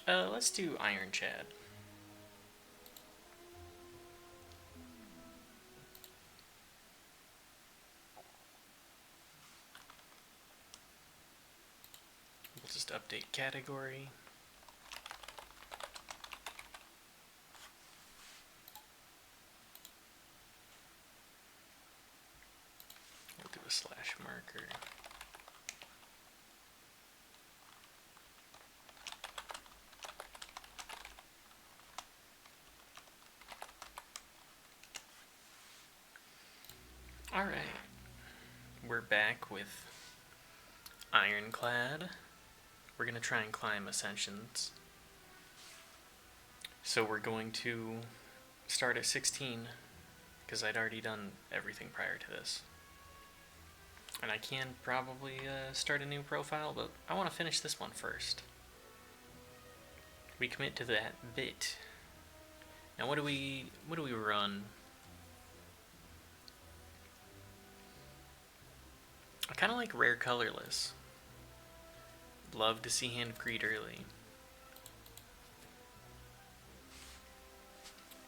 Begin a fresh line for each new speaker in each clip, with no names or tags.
Let's do Iron Chad. We'll just update category. We'll do a slash marker. Alright, we're back with Ironclad. We're going to try and climb Ascensions. So we're going to start at 16, because I'd already done everything prior to this. And I can probably start a new profile, but I want to finish this one first. We commit to that bit. Now what do we run? I kind of like rare colorless. Love to see Hand of Greed early.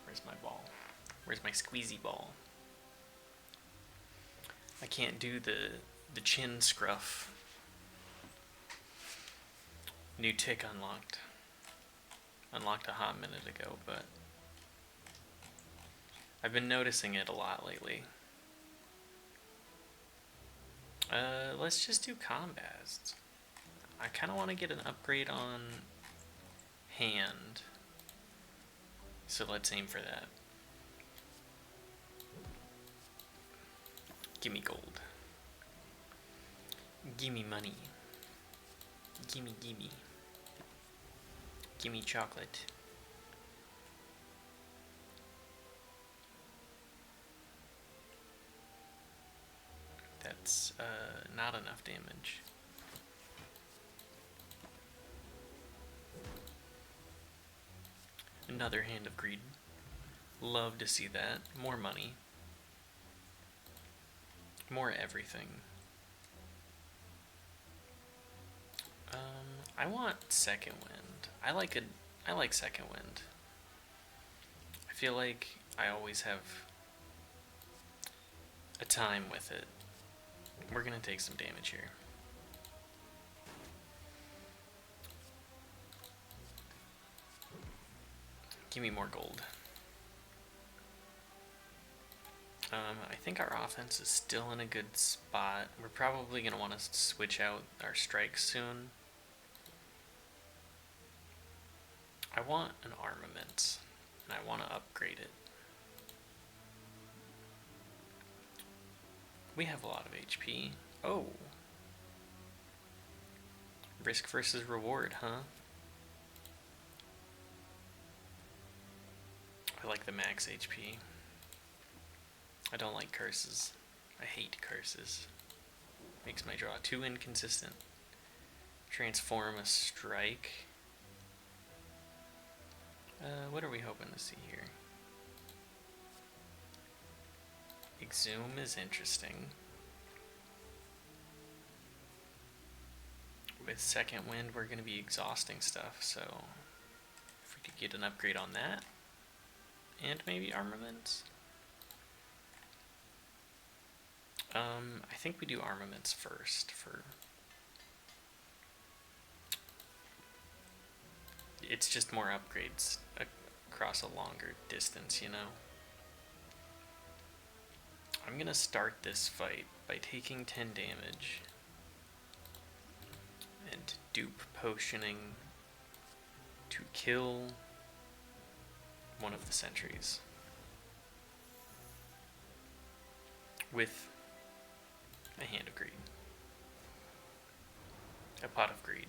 Where's my ball? Where's my squeezy ball? I can't do the chin scruff. New tick unlocked. Unlocked a hot minute ago, but I've been noticing it a lot lately. Let's just do combats. I kind of want to get an upgrade on hand. So let's aim for that. Gimme gold. Gimme money. Gimme, gimme. Gimme chocolate. That's not enough damage. Another Hand of Greed. Love to see that. More money. More everything. I want Second Wind. I like Second Wind. I feel like I always have a time with it. We're gonna take some damage here. Give me more gold. I think our offense is still in a good spot. We're probably going to want to switch out our strikes soon. I want an armament, and I want to upgrade it. We have a lot of HP. Oh. Risk versus reward, huh? I like the max HP. I don't like curses. I hate curses. Makes my draw too inconsistent. Transform a strike. What are we hoping to see here? Exhume is interesting. With Second Wind, we're going to be exhausting stuff, so if we could get an upgrade on that, and maybe armaments. I think we do armaments first for... It's just more upgrades across a longer distance, you know? I'm gonna start this fight by taking 10 damage and dupe potioning to kill one of the sentries with a Hand of Greed. A Pot of Greed.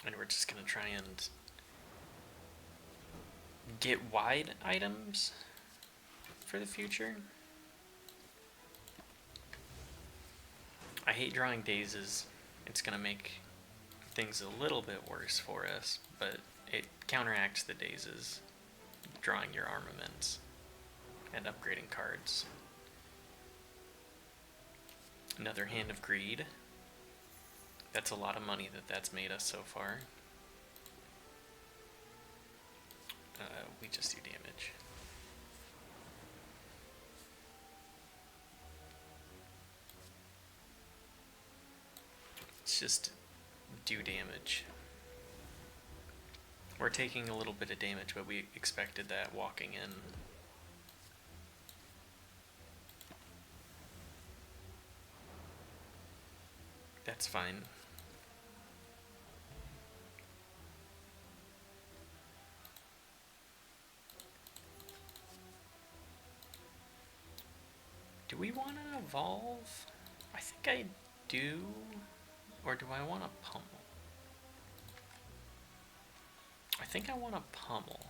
And we're just gonna try and get wide items for the future. I hate drawing dazes. It's gonna make things a little bit worse for us, but it counteracts the dazes, drawing your armaments and upgrading cards. Another Hand of Greed. That's a lot of money that's made us so far. We just do damage. Let's just do damage. We're taking a little bit of damage, but we expected that walking in. That's fine. Do we want to evolve? I think I do. Or do I want to pummel? I think I want to pummel.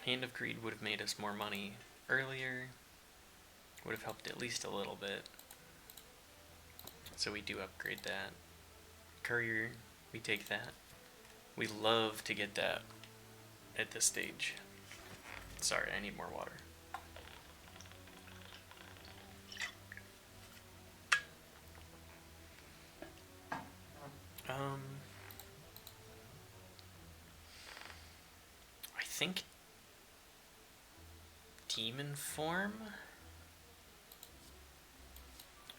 Hand of Greed would have made us more money earlier. Would have helped at least a little bit. So we do upgrade that. Courier, we take that. We love to get that at this stage. Sorry, I need more water. I think demon form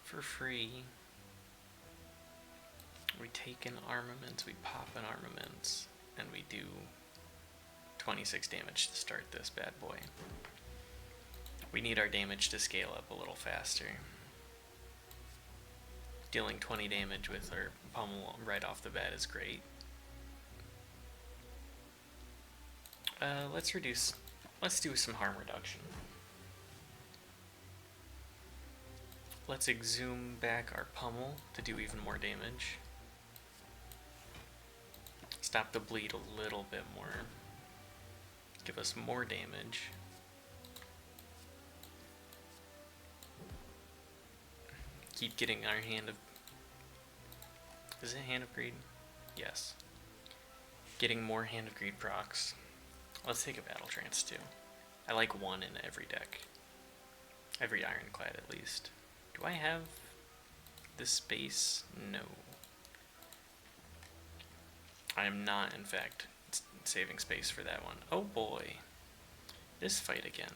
for free. We take in armaments, we pop in armaments, and we do 26 damage to start this bad boy. We need our damage to scale up a little faster. Dealing 20 damage with our pummel right off the bat is great. Let's do some harm reduction. Let's exhume back our pummel to do even more damage. Stop the bleed a little bit more. Give us more damage. Keep getting our Hand of... Is it Hand of Greed? Yes. Getting more Hand of Greed procs. Let's take a Battle Trance too. I like one in every deck. Every Ironclad at least. Do I have the space? No. I am not, in fact, saving space for that one. Oh boy. This fight again.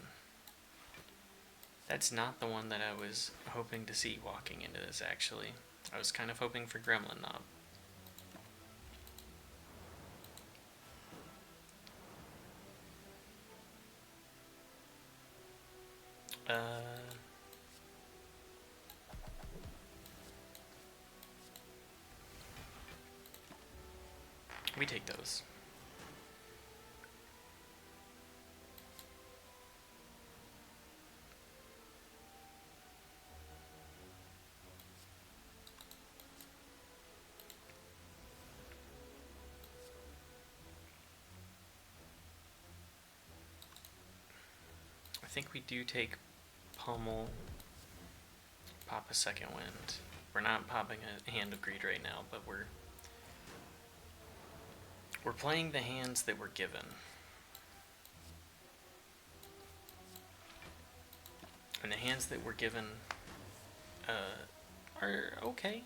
That's not the one that I was hoping to see walking into this, actually. I was kind of hoping for Gremlin Knob. We take those. I think we do take pummel, pop a second wind. We're not popping a Hand of Greed right now, but we're playing the hands that we're given. And the hands that we're given are okay.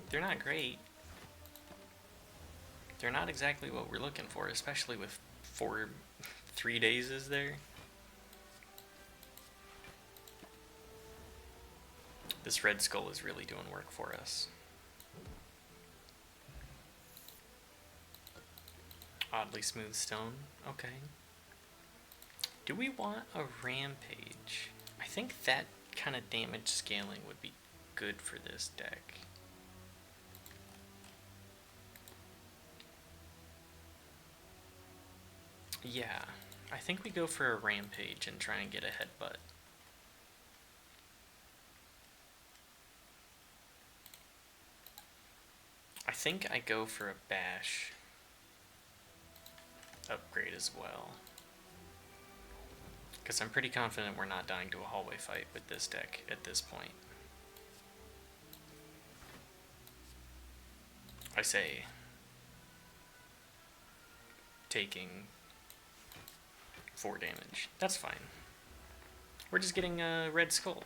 They're not great. They're not exactly what we're looking for, especially with 3 days is there. This red skull is really doing work for us. Oddly smooth stone. Okay. Do we want a rampage? I think that kind of damage scaling would be good for this deck. Yeah, I think we go for a rampage and try and get a headbutt. I think I go for a bash upgrade as well. Because I'm pretty confident we're not dying to a hallway fight with this deck at this point. I say taking 4 damage. That's fine. We're just getting a red skull.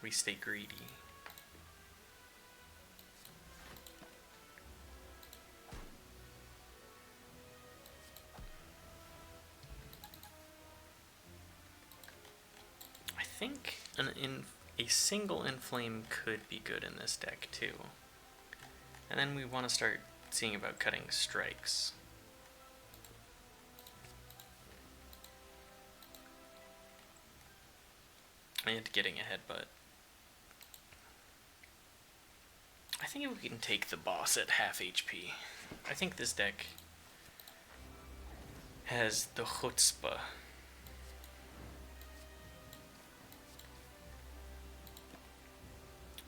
We stay greedy. I think a single inflame could be good in this deck too. And then we want to start seeing about cutting strikes. And getting a headbutt. I think we can take the boss at half HP. I think this deck has the chutzpah.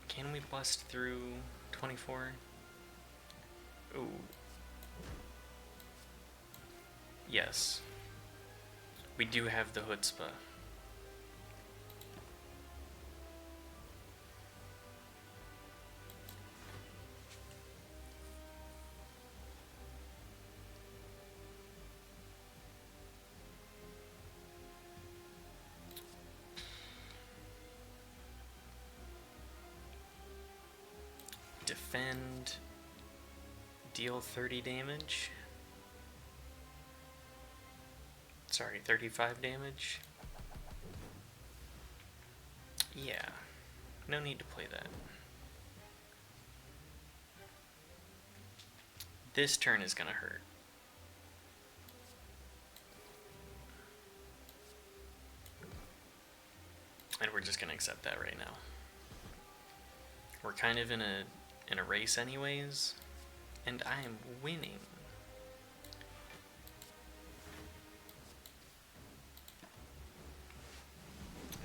Can we bust through 24? Ooh. Yes. We do have the chutzpah. Defend, deal 30 damage. Sorry, 35 damage. Yeah, no need to play that. This turn is gonna hurt. And we're just gonna accept that right now. We're kind of in a race anyways, and I am winning.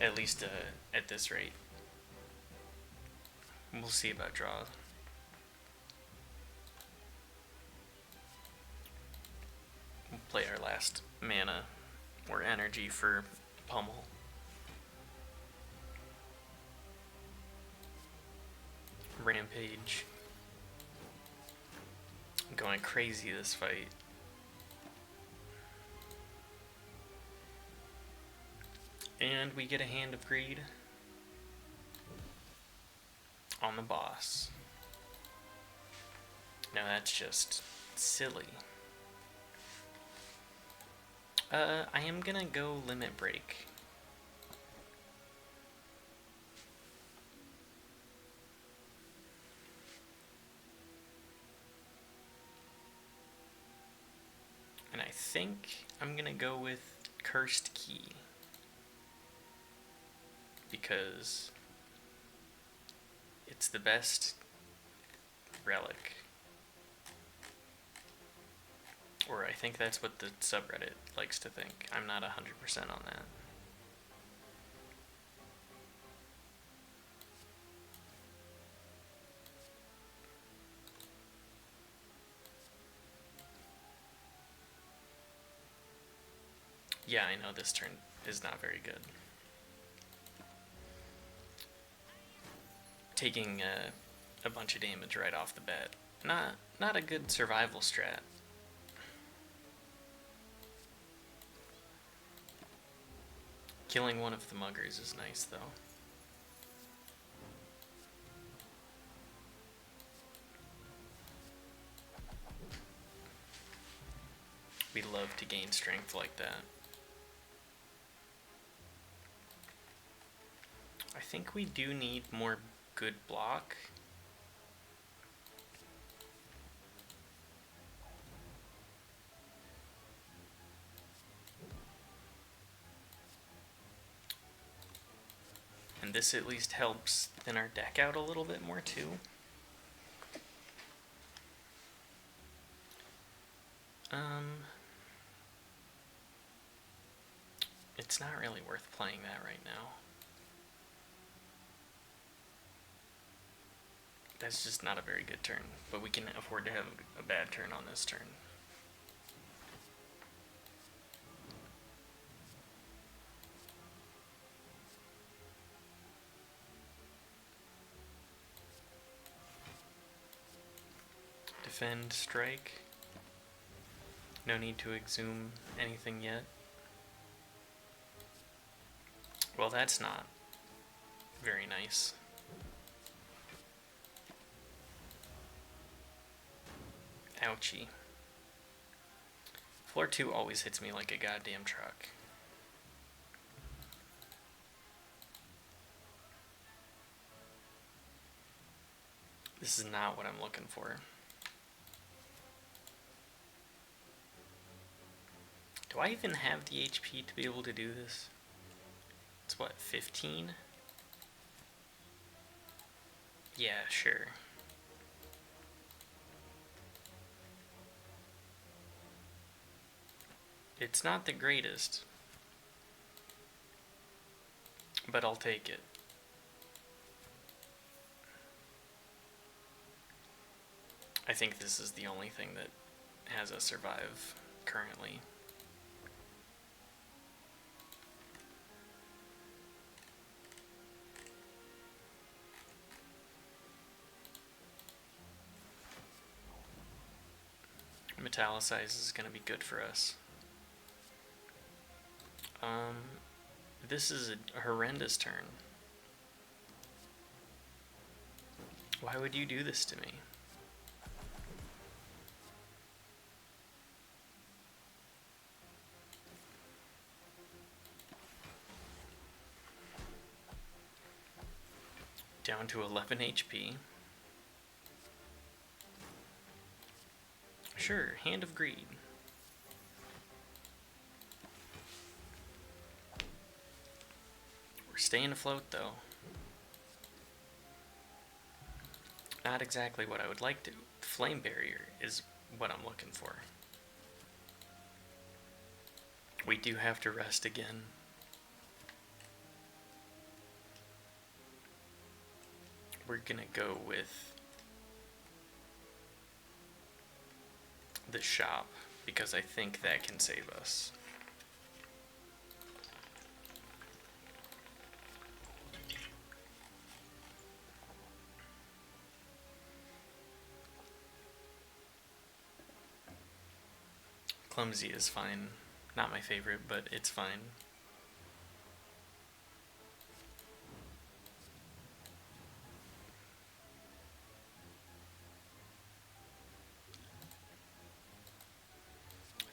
At least at this rate. We'll see about draw. We'll play our last mana or energy for pummel. Rampage. I'm going crazy this fight. And we get a Hand of Greed on the boss. Now that's just silly. I am gonna go Limit Break. And I think I'm gonna go with Cursed Key. Because it's the best relic. Or I think that's what the subreddit likes to think. I'm not 100% on that. Yeah, I know this turn is not very good. Taking a bunch of damage right off the bat. Not a good survival strat. Killing one of the muggers is nice though. We love to gain strength like that. I think we do need more good block. And this at least helps thin our deck out a little bit more too. It's not really worth playing that right now. That's just not a very good turn, but we can afford to have a bad turn on this turn. Defend, strike. No need to exhume anything yet. Well, that's not very nice. Ouchie. Floor 2 always hits me like a goddamn truck. This is not what I'm looking for. Do I even have the HP to be able to do this? It's what, 15? Yeah, sure. It's not the greatest, but I'll take it. I think this is the only thing that has us survive currently. Metallicize is going to be good for us. This is a horrendous turn. Why would you do this to me? Down to 11 HP. Sure, Hand of Greed. We're staying afloat though. Not exactly what I would like to. Flame Barrier is what I'm looking for. We do have to rest again. We're gonna go with the shop because I think that can save us. Clumsy is fine. Not my favorite, but it's fine.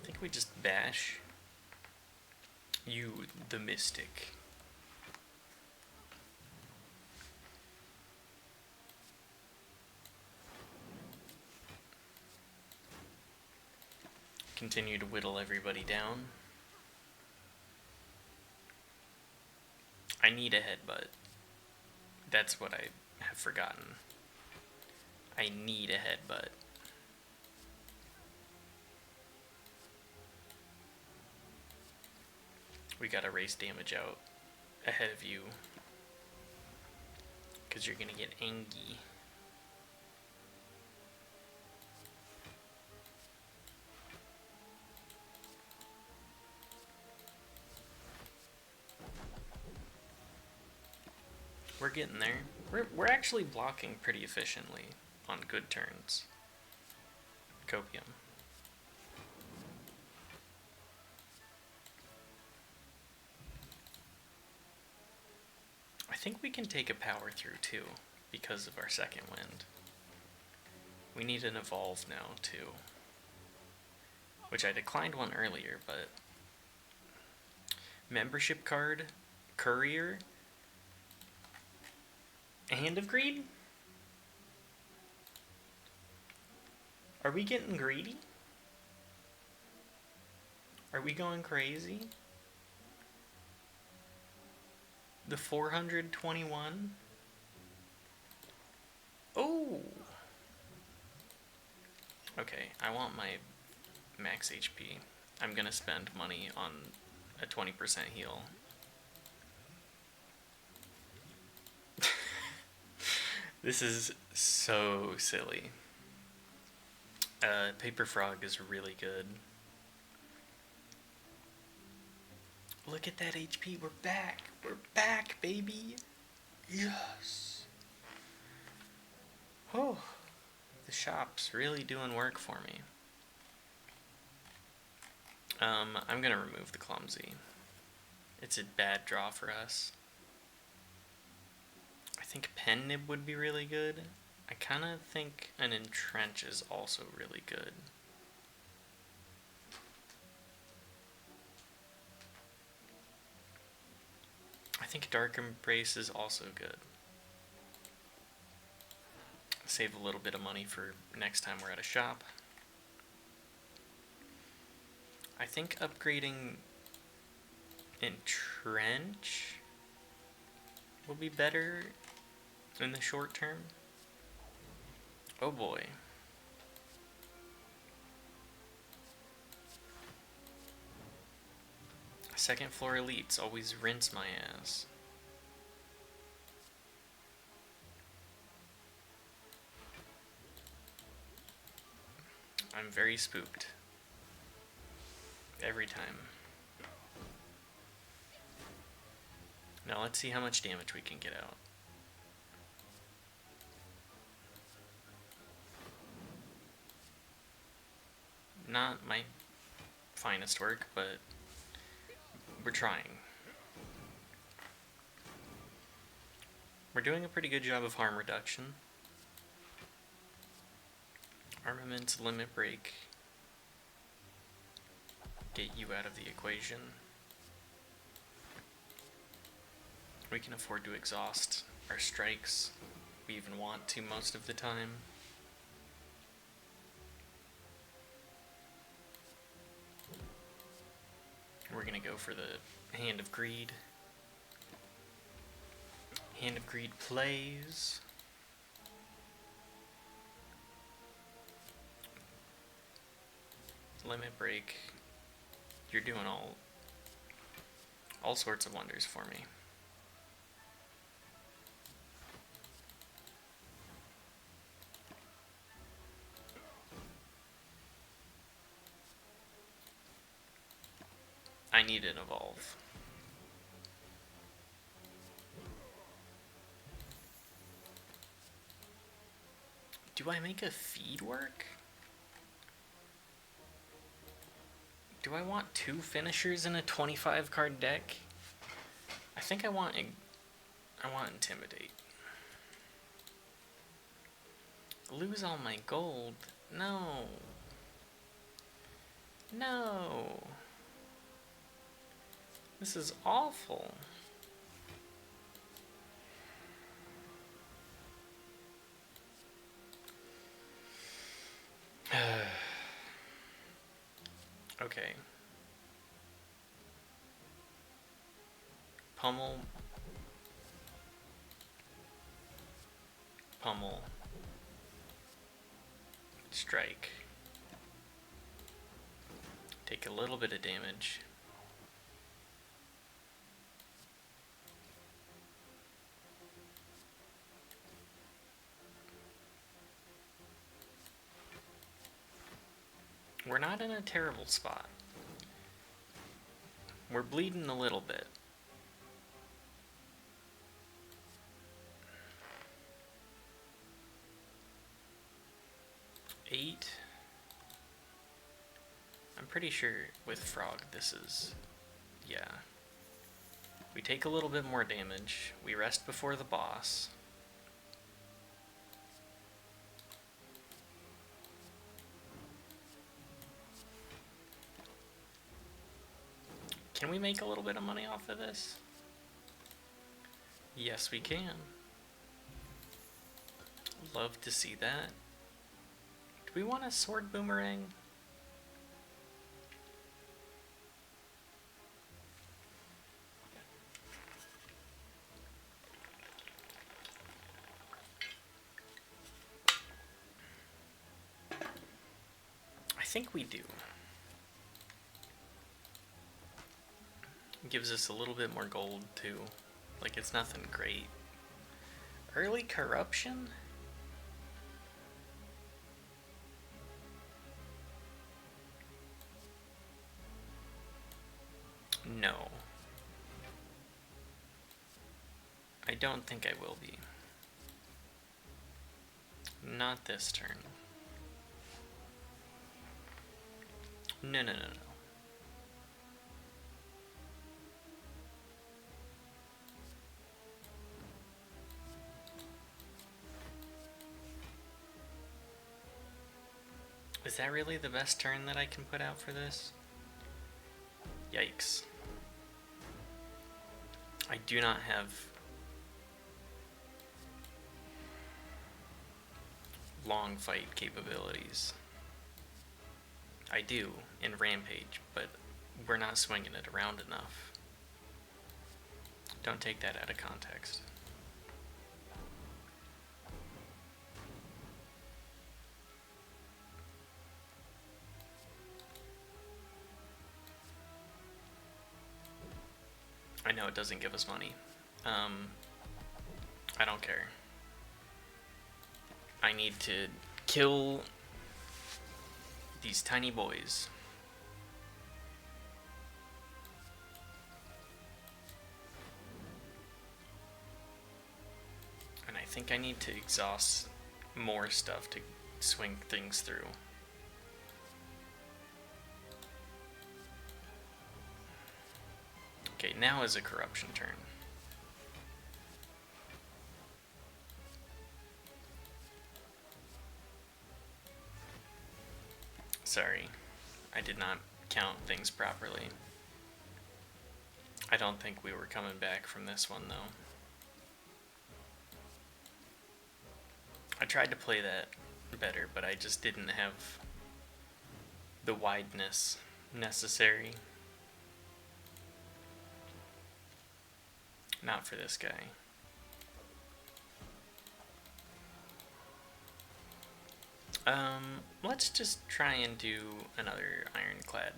I think we just bash you, the Mystic. Continue to whittle everybody down. I need a headbutt. That's what I have forgotten. I need a headbutt. We gotta raise damage out ahead of you, because you're gonna get angry. We're getting there. We're actually blocking pretty efficiently on good turns. Copium. I think we can take a power through too, because of our second wind. We need an evolve now too. Which I declined one earlier, but... Membership card, courier, Hand of Greed? Are we getting greedy? Are we going crazy? The 421? Oh! Okay, I want my max HP. I'm gonna spend money on a 20% heal. This is so silly. Paper Frog is really good. Look at that HP. We're back. We're back, baby. Yes. Oh, the shop's really doing work for me. I'm gonna remove the clumsy. It's a bad draw for us. I think pen nib would be really good. I kind of think an entrench is also really good. I think dark embrace is also good. Save a little bit of money for next time we're at a shop. I think upgrading entrench will be better in the short term. Oh boy. Second floor elites always rinse my ass. I'm very spooked. Every time. Now let's see how much damage we can get out. Not my finest work, but we're trying. We're doing a pretty good job of harm reduction. Armaments limit break. Get you out of the equation. We can afford to exhaust our strikes. We even want to most of the time. We're gonna go for the Hand of Greed. Hand of Greed plays. Limit break. You're doing all sorts of wonders for me. I need an evolve. Do I make a feed work? Do I want 2 finishers in a 25 card deck? I think I want Intimidate. Lose all my gold? No. No. This is awful. Okay. Pummel. Pummel. Strike. Take a little bit of damage. We're not in a terrible spot. We're bleeding a little bit. Eight. I'm pretty sure with Frog this is, yeah. We take a little bit more damage. We rest before the boss. Can we make a little bit of money off of this? Yes, we can. Love to see that. Do we want a sword boomerang? I think we do. Gives us a little bit more gold too. Like, it's nothing great. Early corruption? No. I don't think I will be. Not this turn. No, no, no, no. Is that really the best turn that I can put out for this? Yikes. I do not have long fight capabilities. I do in Rampage, but we're not swinging it around enough. Don't take that out of context. I know it doesn't give us money. I don't care. I need to kill these tiny boys. And I think I need to exhaust more stuff to swing things through. Okay, now is a corruption turn. Sorry, I did not count things properly. I don't think we were coming back from this one, though. I tried to play that better, but I just didn't have the wideness necessary. Not for this guy. Let's just try and do another ironclad.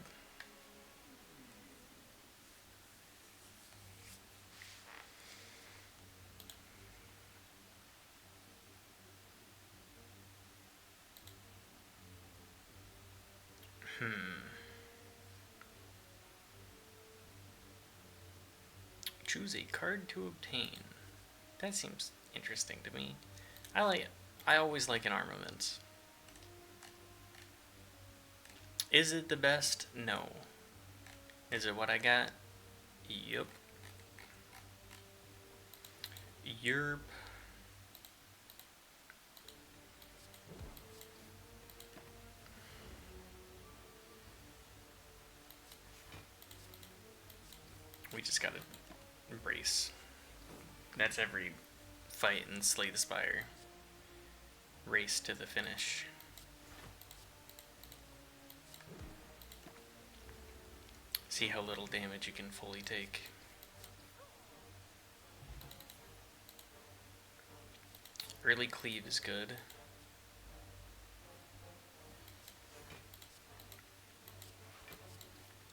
Choose a card to obtain. That seems interesting to me. I always like an armaments. Is it the best? No. Is it what I got? Yup. Yerp. We just gotta embrace. That's every fight in Slay the Spire. Race to the finish. See how little damage you can fully take. Early cleave is good.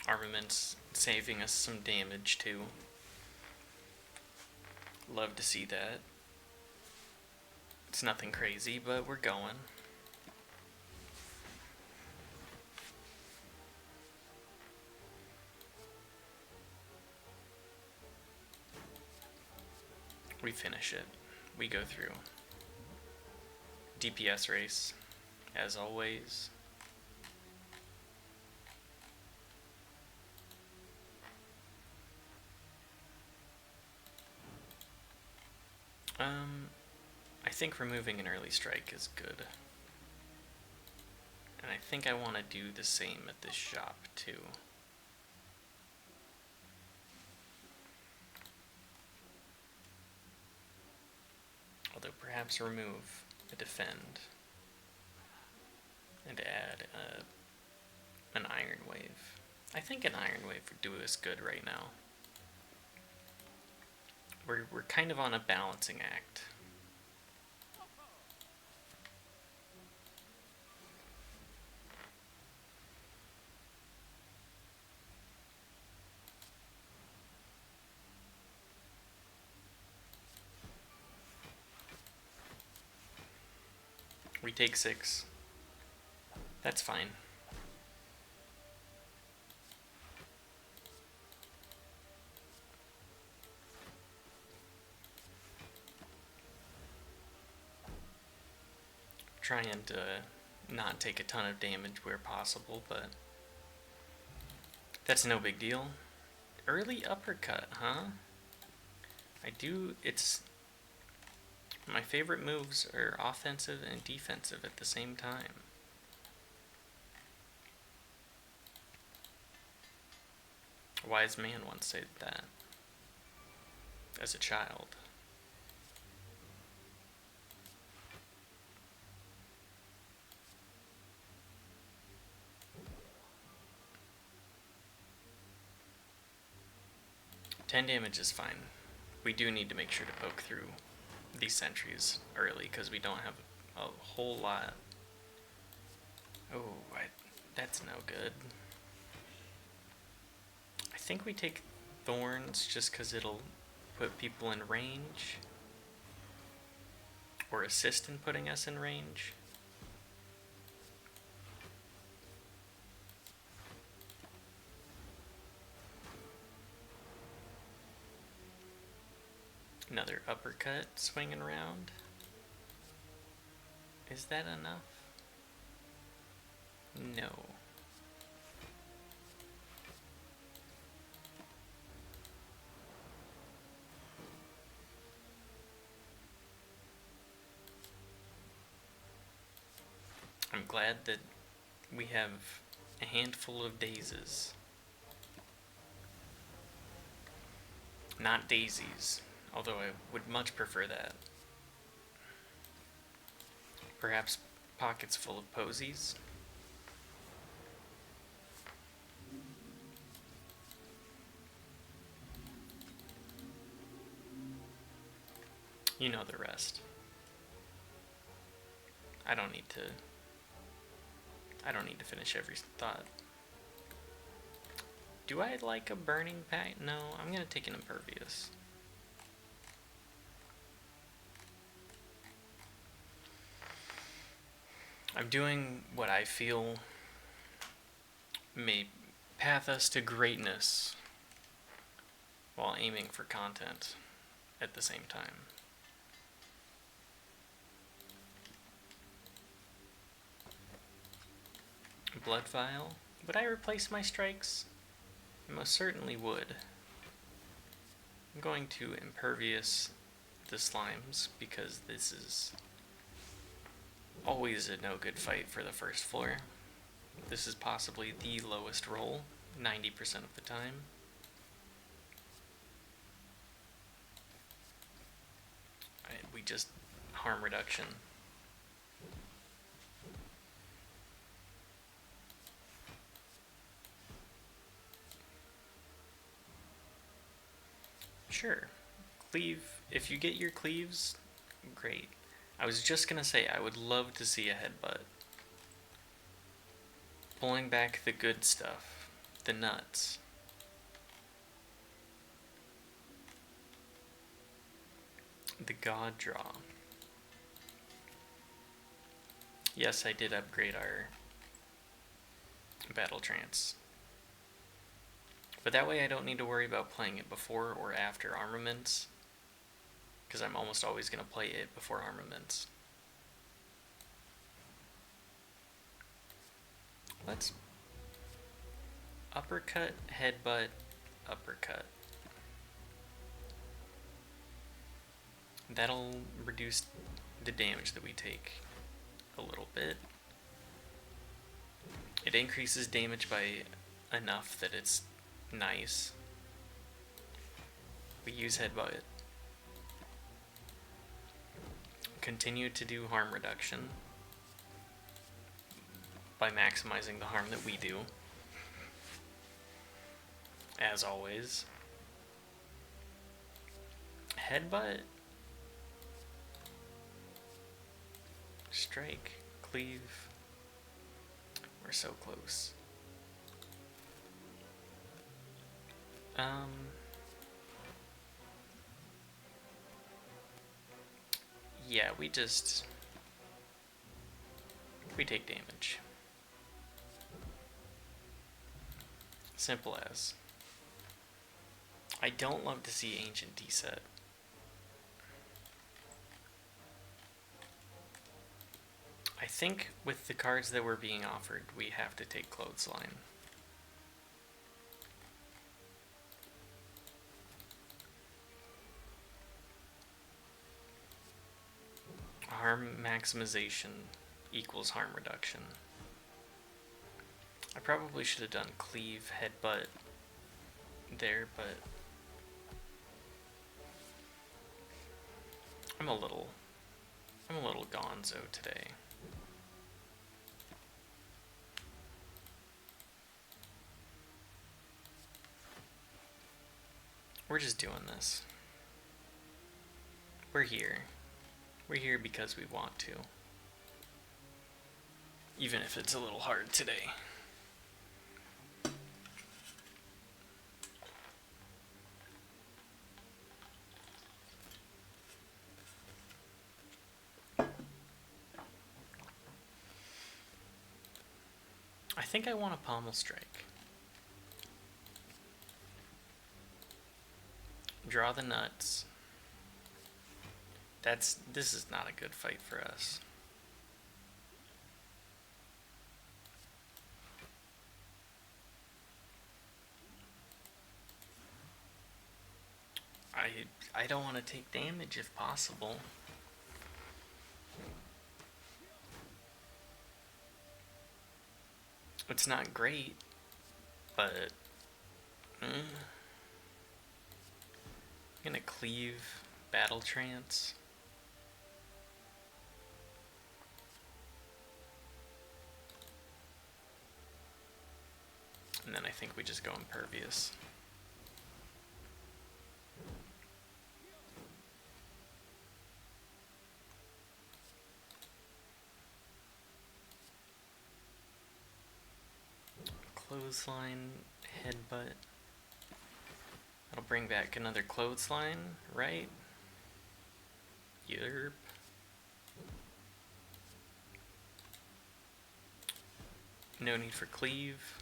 Armaments saving us some damage too. Love to see that. It's nothing crazy, but we're going. We finish it. We go through. DPS race, as always. I think removing an early strike is good. And I think I want to do the same at this shop too. Although perhaps remove a defend and add an iron wave. I think an iron wave would do us good right now. We're kind of on a balancing act. We take 6. That's fine. Try and not take a ton of damage where possible, but that's no big deal. Early uppercut, huh? It's... My favorite moves are offensive and defensive at the same time. A wise man once said that as a child. "10 damage is fine. We do need to make sure to poke through these sentries early because we don't have a whole lot." Oh, that's no good. I think we take thorns just because it'll put people in range. Or assist in putting us in range. Another uppercut swinging around. Is that enough? No. I'm glad that we have a handful of daisies. Not daisies, although I would much prefer that. Perhaps pockets full of posies? You know the rest. I don't need to finish every thought. Do I like a burning pack? No, I'm gonna take an impervious. I'm doing what I feel may path us to greatness while aiming for content at the same time. Blood vial. Would I replace my strikes? I most certainly would. I'm going to impervious the slimes because this is always a no good fight for the first floor. This is possibly the lowest roll 90% of the time. We just harm reduction. Sure. Cleave. If you get your cleaves, great. I was just gonna say, I would love to see a headbutt. Pulling back the good stuff. The nuts. The god draw. Yes, I did upgrade our battle trance. But that way I don't need to worry about playing it before or after armaments, because I'm almost always going to play it before armaments. Let's uppercut, headbutt, uppercut. That'll reduce the damage that we take a little bit. It increases damage by enough that it's nice. We use headbutt. Continue to do harm reduction by maximizing the harm that we do, as always. Headbutt, strike, cleave. We're so close. Yeah, we take damage. Simple as. I don't love to see Ancient deset. I think with the cards that were being offered, we have to take Clothesline. Harm maximization equals harm reduction. I probably should have done cleave, headbutt, there, but I'm a little gonzo today. We're just doing this. We're here. We're here because we want to. Even if it's a little hard today. I think I want a pommel strike. Draw the nuts. This is not a good fight for us. I don't want to take damage if possible. It's not great, but I'm gonna cleave battle trance. And then I think we just go impervious. Clothesline, headbutt. That'll bring back another clothesline, right? Yerp. No need for cleave.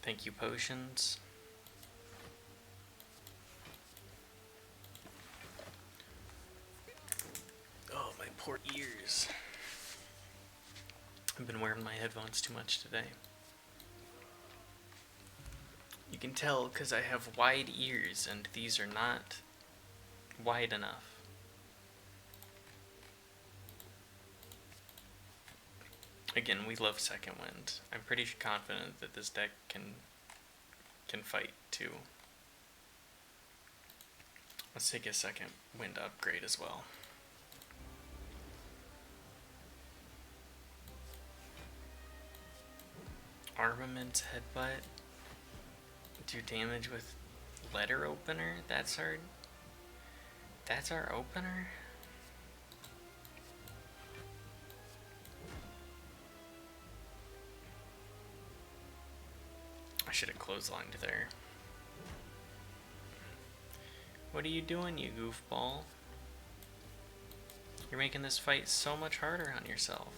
Thank you, potions. Oh, my poor ears. I've been wearing my headphones too much today. You can tell because I have wide ears and these are not wide enough. Again, we love Second Wind. I'm pretty confident that this deck can fight too. Let's take a Second Wind upgrade as well. Armaments, headbutt. Do damage with letter opener. That's our opener. I should have clotheslined there. What are you doing, you goofball? You're making this fight so much harder on yourself.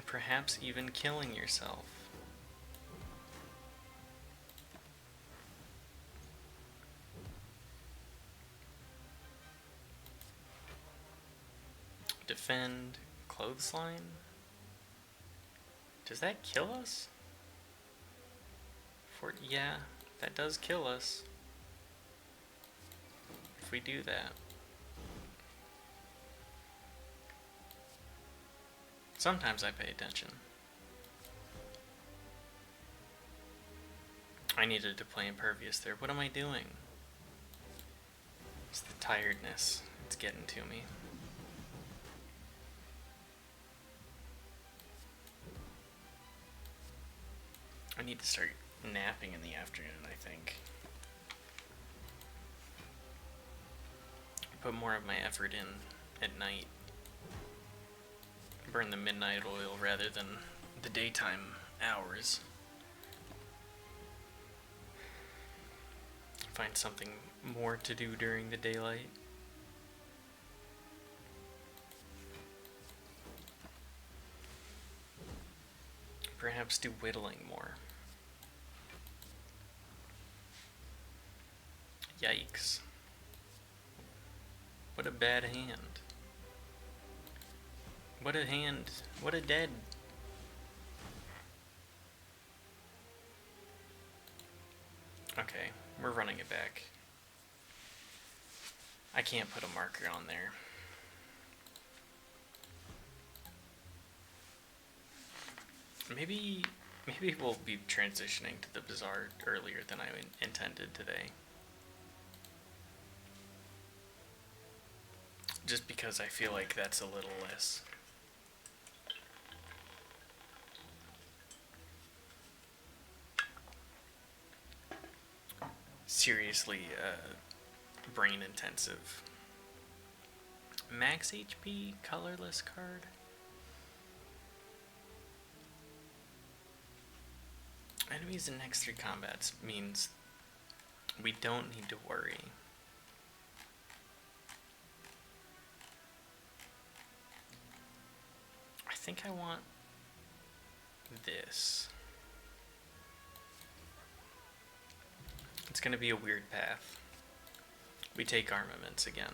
Perhaps even killing yourself. Defend, clothesline. Does that kill us? Yeah, that does kill us. If we do that. Sometimes I pay attention. I needed to play impervious there. What am I doing? It's the tiredness. It's getting to me. I need to start napping in the afternoon, I think. Put more of my effort in at night. Burn the midnight oil rather than the daytime hours. Find something more to do during the daylight. Perhaps do whittling more. Yikes. What a bad hand. What a hand. What a dead. Okay, we're running it back. I can't put a marker on there. Maybe we'll be transitioning to the Bazaar earlier than I intended today. Just because I feel like that's a little less seriously brain intensive. Max HP colorless card. Enemies in next 3 combats means we don't need to worry. I think I want this. It's gonna be a weird path. We take armaments again.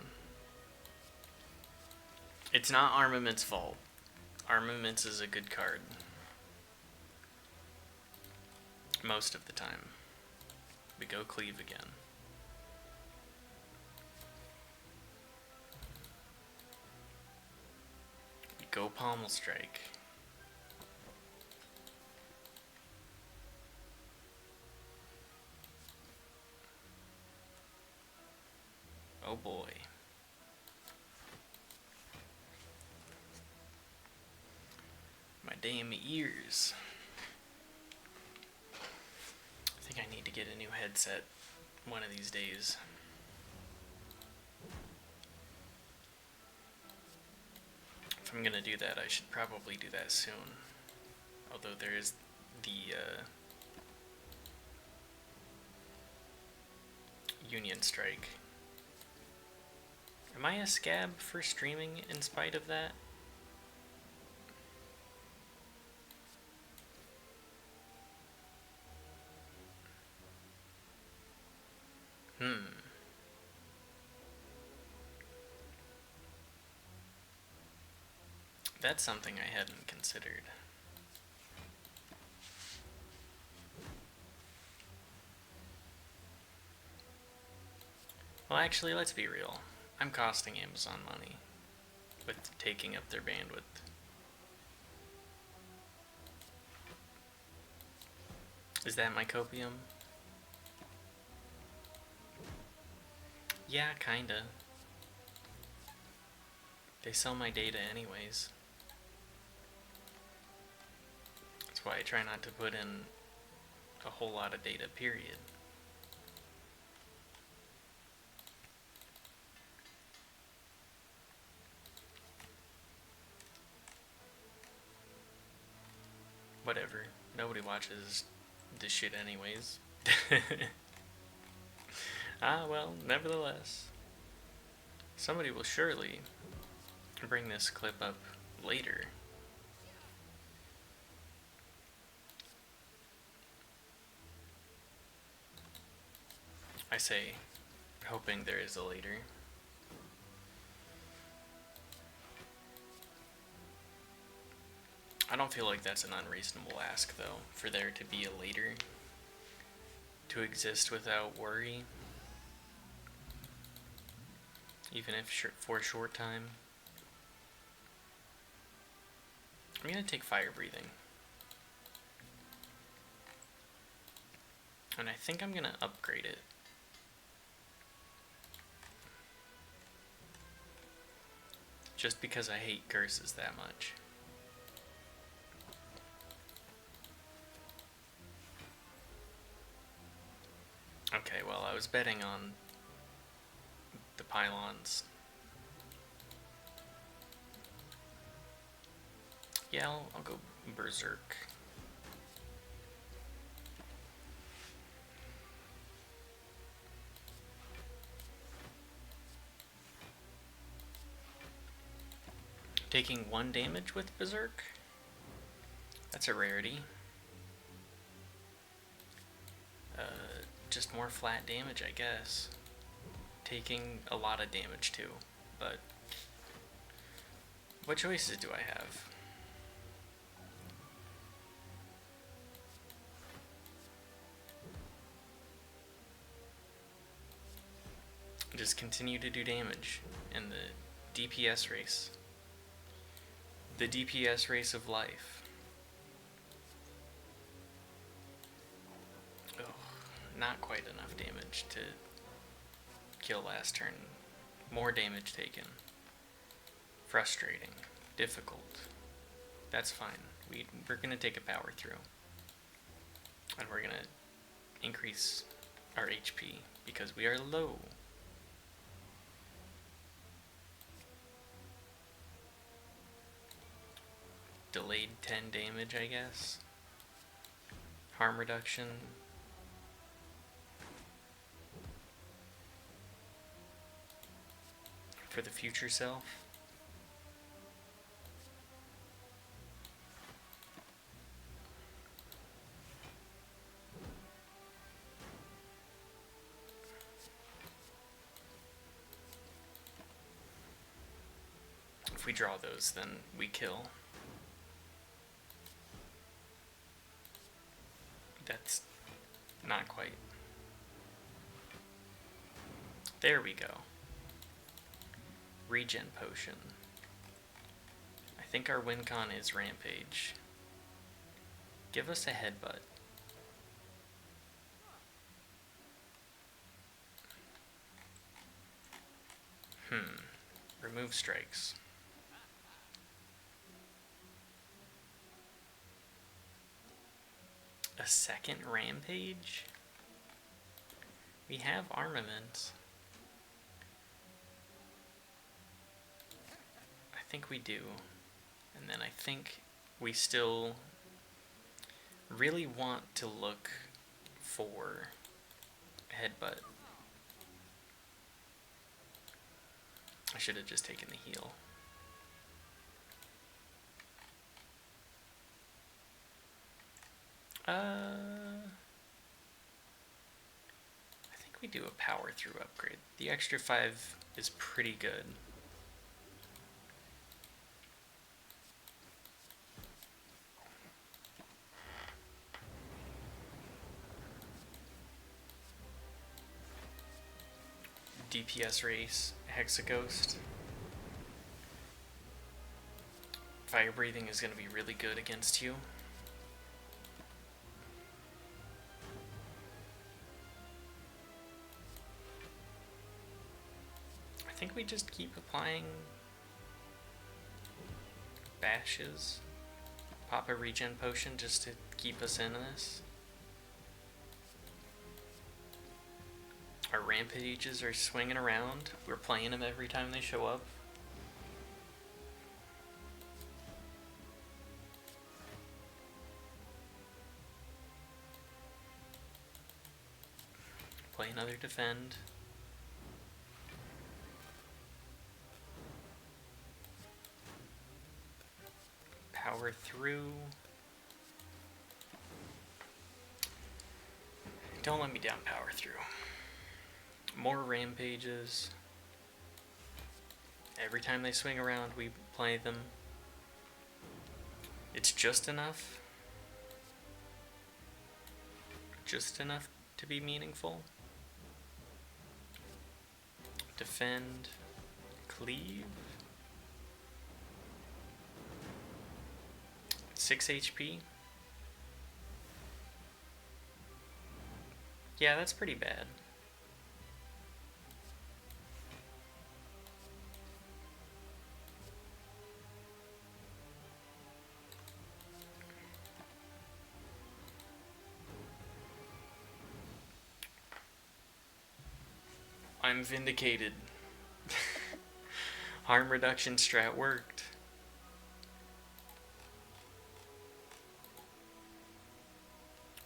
It's not armaments' fault. Armaments is a good card. Most of the time. We go cleave again. We go pommel strike. Oh boy. My damn ears. I think I need to get a new headset one of these days. If I'm gonna do that, I should probably do that soon. Although there is the Union Strike. Am I a scab for streaming in spite of that? That's something I hadn't considered. Well, actually, let's be real. I'm costing Amazon money with taking up their bandwidth. Is that my copium? Yeah, kinda. They sell my data anyways. That's why I try not to put in a whole lot of data, period. Whatever. Nobody watches this shit anyways. Ah, well, nevertheless. Somebody will surely bring this clip up later. I say, hoping there is a later. I don't feel like that's an unreasonable ask, though, for there to be a later. To exist without worry. Even if for a short time. I'm gonna take fire breathing. And I think I'm gonna upgrade it. Just because I hate curses that much. Okay, well, I was betting on the pylons. Yeah, I'll go berserk. Taking 1 damage with berserk? That's a rarity. Just more flat damage, I guess. Taking a lot of damage too, but what choices do I have? Just continue to do damage in the DPS race. The DPS race of life. not quite enough damage to kill last turn. More damage taken. Frustrating. Difficult. That's fine. We're going to take a power through. And we're going to increase our HP because we are low. Delayed 10 damage, I guess. Harm reduction. For the future self. If we draw those, then we kill. That's not quite. There we go. Regen potion. I think our win con is rampage. Give us a headbutt. Remove strikes. A second rampage? We have armaments. I think we do. And then I think we still really want to look for headbutt. I should have just taken the heal. I think we do a power through upgrade. The extra 5 is pretty good. DPS race, Hexaghost. Fire breathing is going to be really good against you. I think we just keep applying bashes. Pop a regen potion just to keep us in this. Our rampages are swinging around. We're playing them every time they show up. Play another defend. Power through. Don't let me down power through. More rampages. Every time they swing around, we play them. It's just enough. Just enough to be meaningful. Defend. Cleave. 6 HP. Yeah, that's pretty bad. I'm vindicated. Harm reduction strat worked.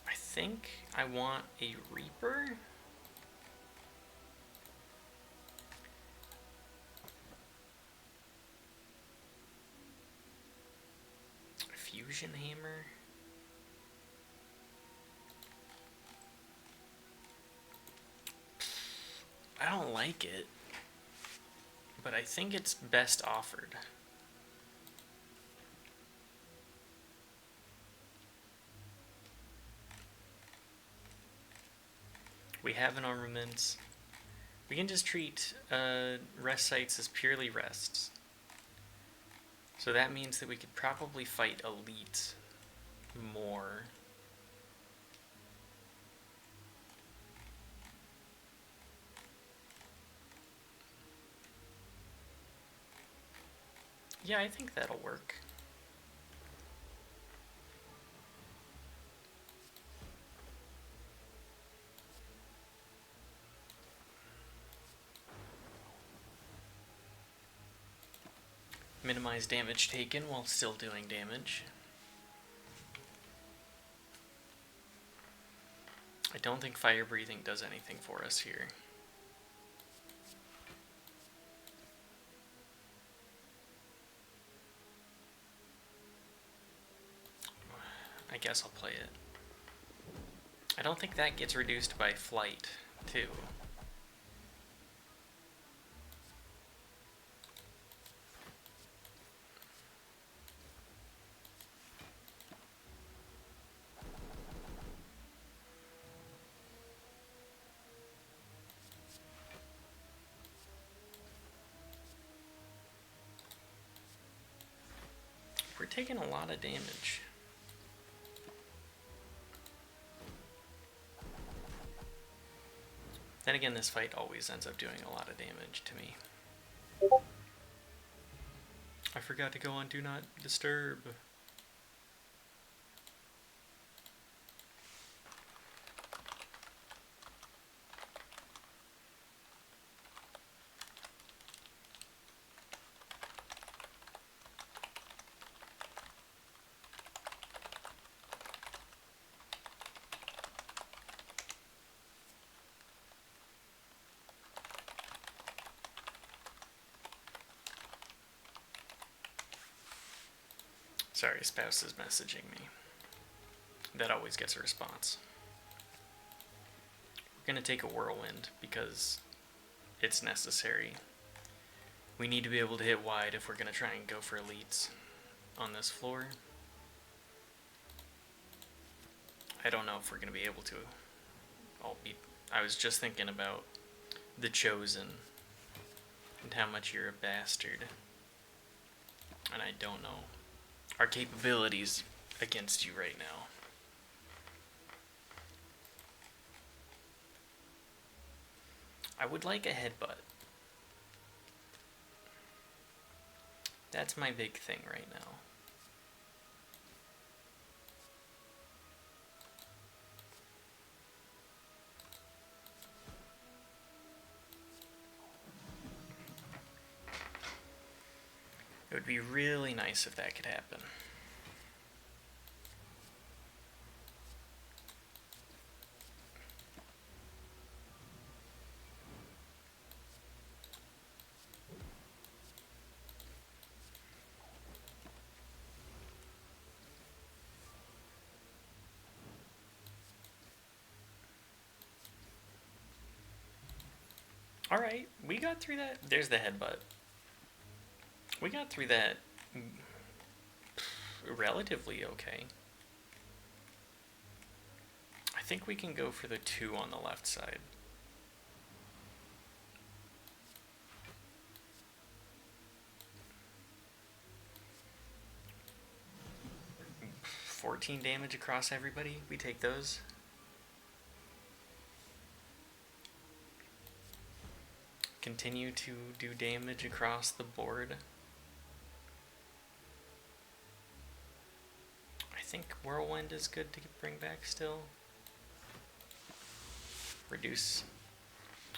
I think I want a Reaper. Fusion hammer. I don't like it, but I think it's best offered. We have an armament. We can just treat rest sites as purely rests. So that means that we could probably fight elite more. Yeah, I think that'll work. Minimize damage taken while still doing damage. I don't think fire breathing does anything for us here. I guess I'll play it. I don't think that gets reduced by flight, too. We're taking a lot of damage. Then again, this fight always ends up doing a lot of damage to me. I forgot to go on Do Not Disturb. Sorry, spouse is messaging me. That always gets a response. We're gonna take a whirlwind because it's necessary. We need to be able to hit wide if we're gonna try and go for elites on this floor. I don't know if we're gonna be able to. I was just thinking about the Chosen and how much you're a bastard. And I don't know our capabilities against you right now. I would like a headbutt. That's my big thing right now. It would be really nice if that could happen. Alright, we got through that. There's the headbutt. We got through that relatively okay. I think we can go for the 2 on the left side. $14 damage across everybody. We take those. Continue to do damage across the board. I think Whirlwind is good to bring back still. Reduce,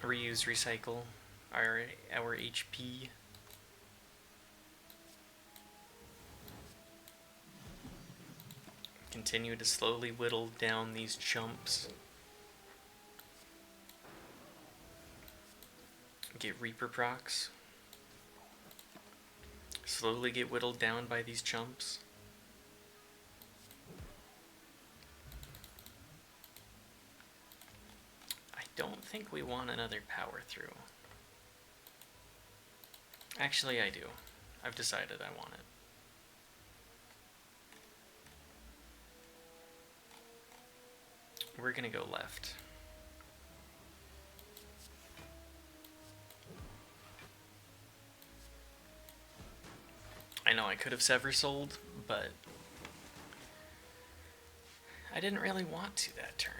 reuse, recycle our HP. Continue to slowly whittle down these chumps. Get Reaper procs. Slowly get whittled down by these chumps. I don't think we want another power through. Actually, I do. I've decided I want it. We're gonna go left. I know I could have Sever Souled, but I didn't really want to that turn.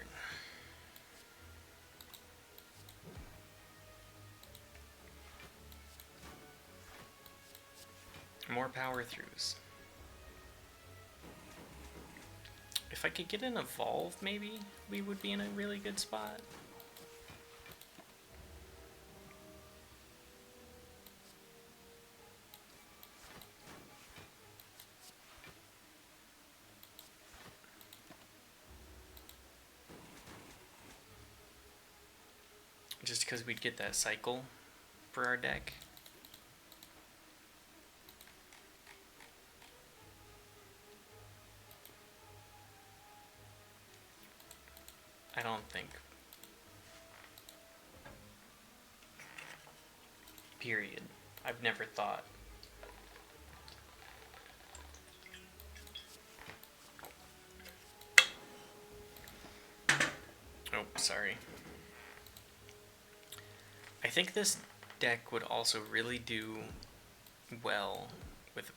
More power throughs. If I could get an evolve, maybe we would be in a really good spot. Just because we'd get that cycle for our deck. I don't think. Period. I've never thought. Oh, sorry. I think this deck would also really do well with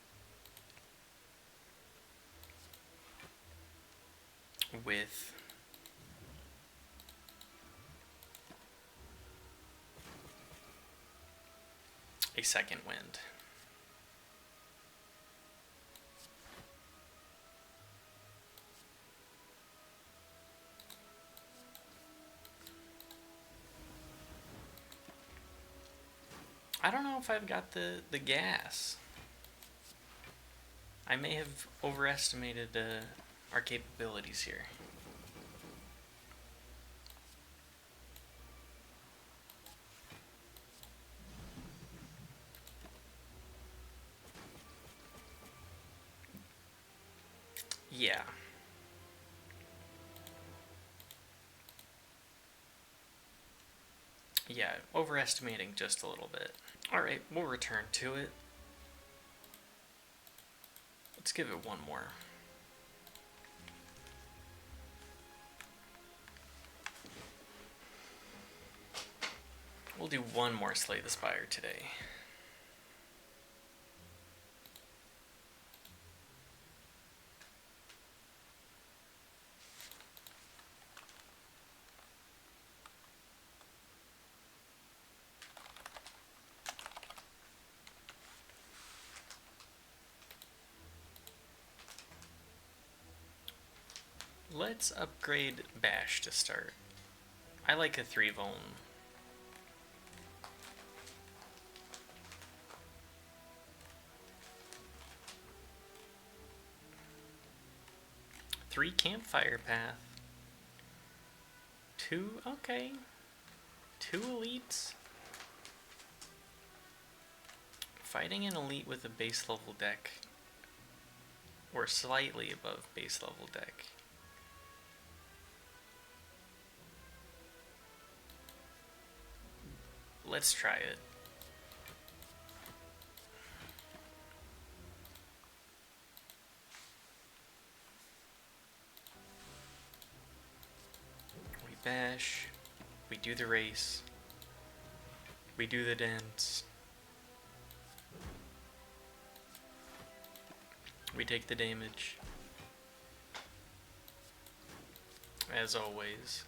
a second wind. I don't know if I've got the gas. I may have overestimated our capabilities here. Yeah. Yeah, overestimating just a little bit. Alright, we'll return to it. Let's give it one more. We'll do one more Slay the Spire today. Let's upgrade Bash to start. I like a 3 vuln. Three campfire path. 2, okay. 2 elites. Fighting an elite with a base level deck. Or slightly above base level deck. Let's try it. We bash. We do the race. We do the dance. We take the damage. As always.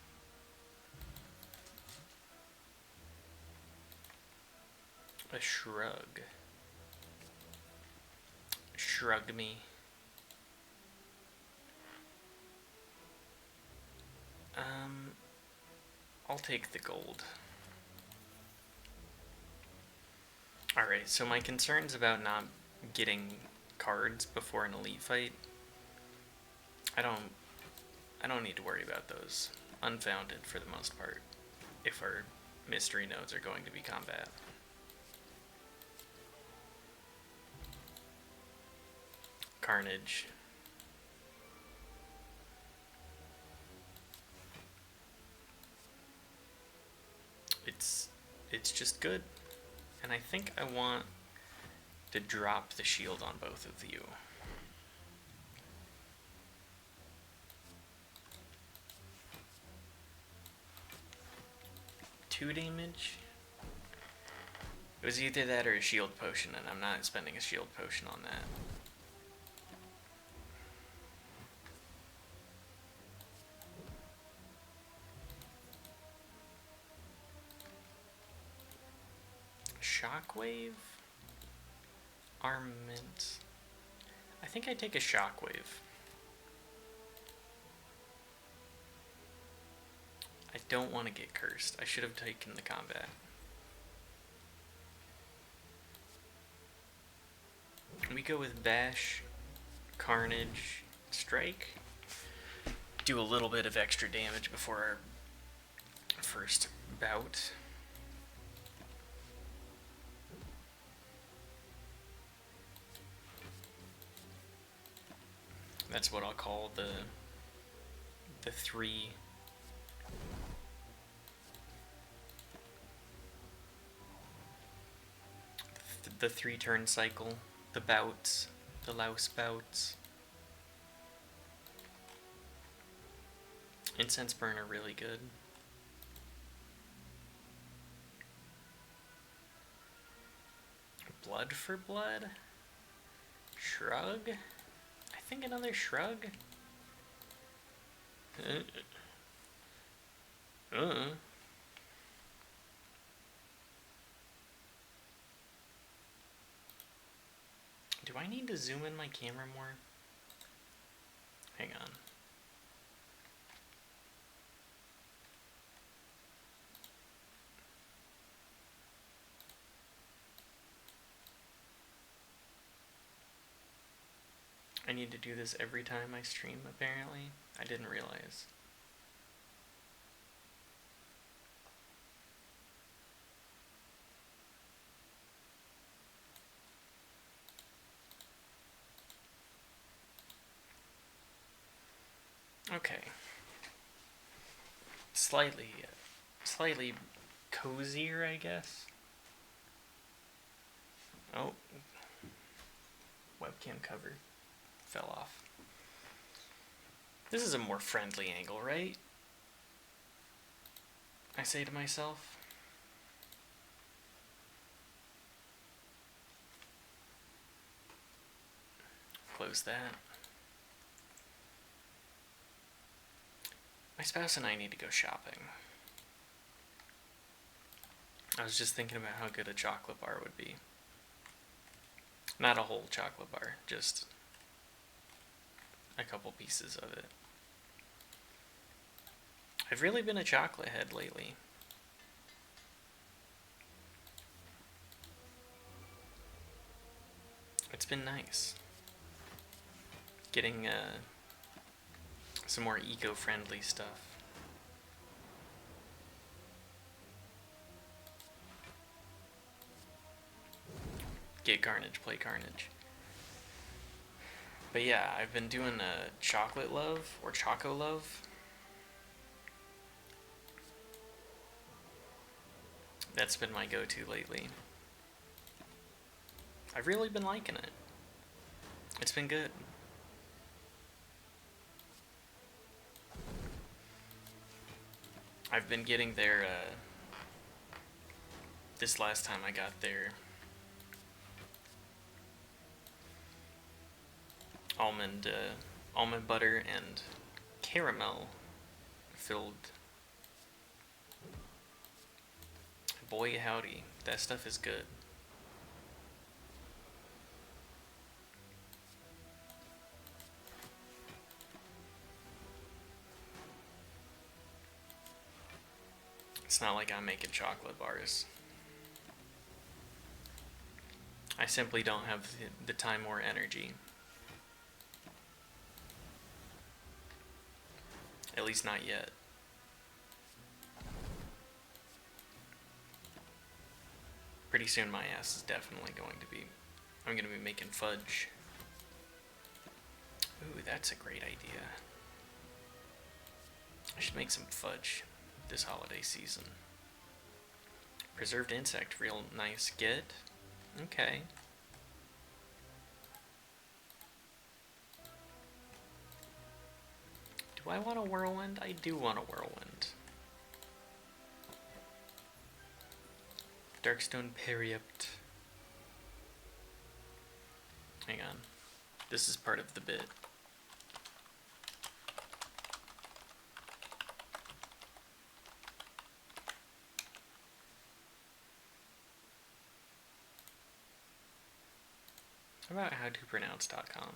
A shrug. Shrug me. I'll take the gold. Alright, so my concerns about not getting cards before an elite fight, I don't need to worry about those. Unfounded for the most part, if our mystery nodes are going to be combat. Carnage. It's just good. And I think I want to drop the shield on both of you. Two damage? It was either that or a shield potion, and I'm not spending a shield potion on that. Shockwave armament. I think I'd take a shockwave. I don't want to get cursed. I should have taken the combat. We go with bash, carnage, strike. Do a little bit of extra damage before our first bout. That's what I'll call the three. The 3-turn cycle, the bouts, the louse bouts. Incense burn are really good. Blood for blood? Shrug? I think another shrug? Do I need to zoom in my camera more? Hang on. I need to do this every time I stream, apparently. I didn't realize. Okay. Slightly cozier, I guess. Oh. Webcam cover fell off. This is a more friendly angle, right? I say to myself. Close that. My spouse and I need to go shopping. I was just thinking about how good a chocolate bar would be. Not a whole chocolate bar, just a couple pieces of it. I've really been a chocolate head lately. It's been nice. Getting some more eco-friendly stuff. Get Carnage, play Carnage. But yeah, I've been doing a chocolate love, or choco love. That's been my go-to lately. I've really been liking it. It's been good. I've been getting their, this last time I got their almond butter and caramel filled. Boy howdy, that stuff is good. It's not like I'm making chocolate bars. I simply don't have the time or energy. At least not yet. Pretty soon my ass is definitely going to be... I'm going to be making fudge. Ooh, that's a great idea. I should make some fudge this holiday season. Preserved insect, real nice get. Okay. Do I want a whirlwind? I do want a whirlwind. Darkstone Periopt. Hang on. This is part of the bit. about howtopronounce.com?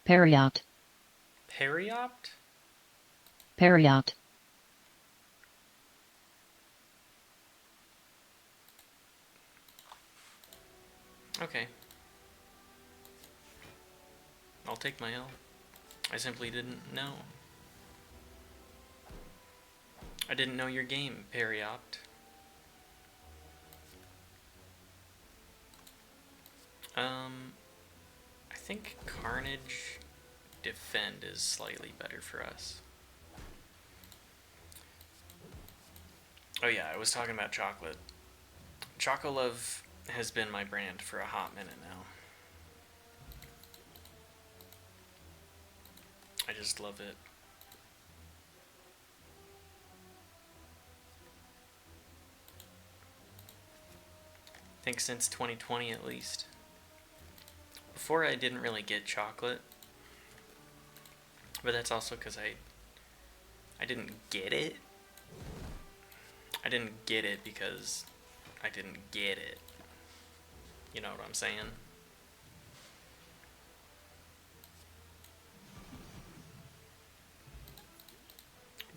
Periopt.
Periopt?
Periopt.
Okay. I'll take my L. I simply didn't know. I didn't know your game, Periopt. I think Carnage Defend is slightly better for us. Oh yeah, I was talking about chocolate. Chocolove has been my brand for a hot minute now. I just love it. I think since 2020 at least. Before I didn't really get chocolate, but that's also because I didn't get it. I didn't get it because I didn't get it. You know what I'm saying?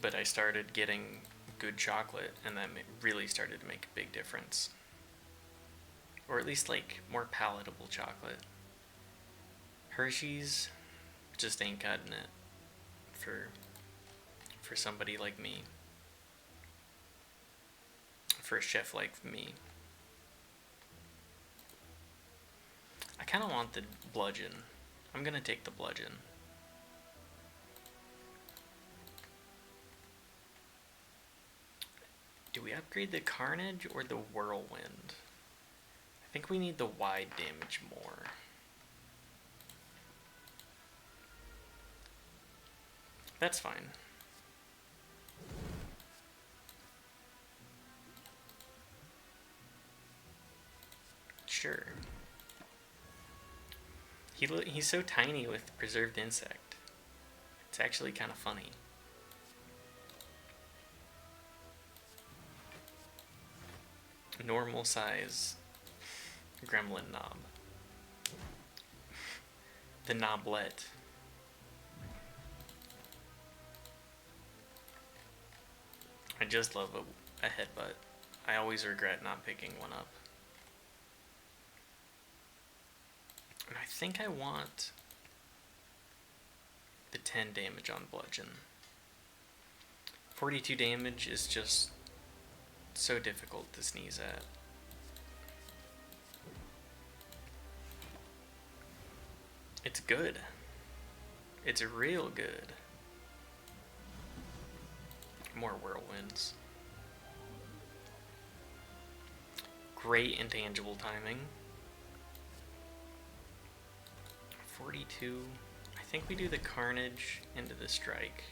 But I started getting good chocolate, and that really started to make a big difference. Or at least, like, more palatable chocolate. Hershey's just ain't cutting it for somebody like me. For a chef like me. I kind of want the bludgeon. I'm gonna take the bludgeon. Do we upgrade the Carnage or the Whirlwind? I think we need the wide damage more. That's fine. Sure. He's so tiny with Preserved Insect. It's actually kind of funny. Normal size gremlin knob. The knoblet. I just love a headbutt. I always regret not picking one up. And I think I want the 10 damage on bludgeon. 42 damage is just so difficult to sneeze at. It's good. It's real good. More whirlwinds. Great intangible timing. 42. I think we do the Carnage into the Strike.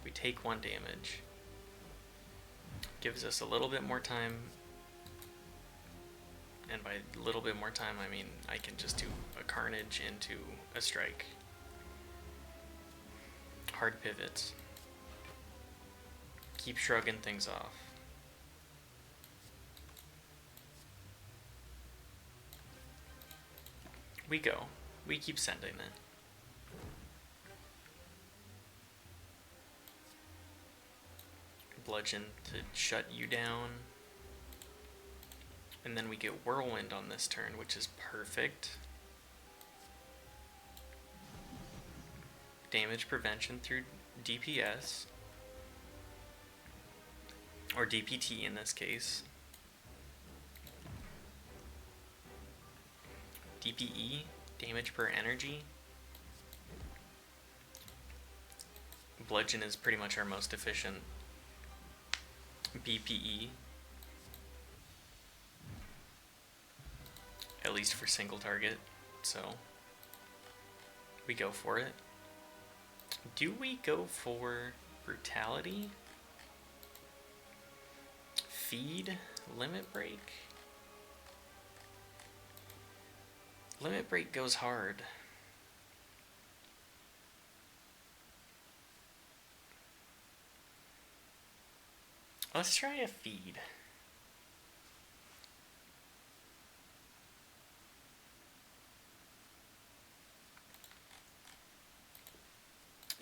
We take 1 damage. Gives us a little bit more time. And by a little bit more time, I mean I can just do a Carnage into a Strike. Hard pivots. Keep shrugging things off. We go. We keep sending it. Bludgeon to shut you down. And then we get Whirlwind on this turn, which is perfect. Damage prevention through DPS. Or DPT in this case. DPE, damage per energy. Bludgeon is pretty much our most efficient BPE. At least for single target, so we go for it. Do we go for brutality? Feed? Limit break? Limit break goes hard. Let's try a feed.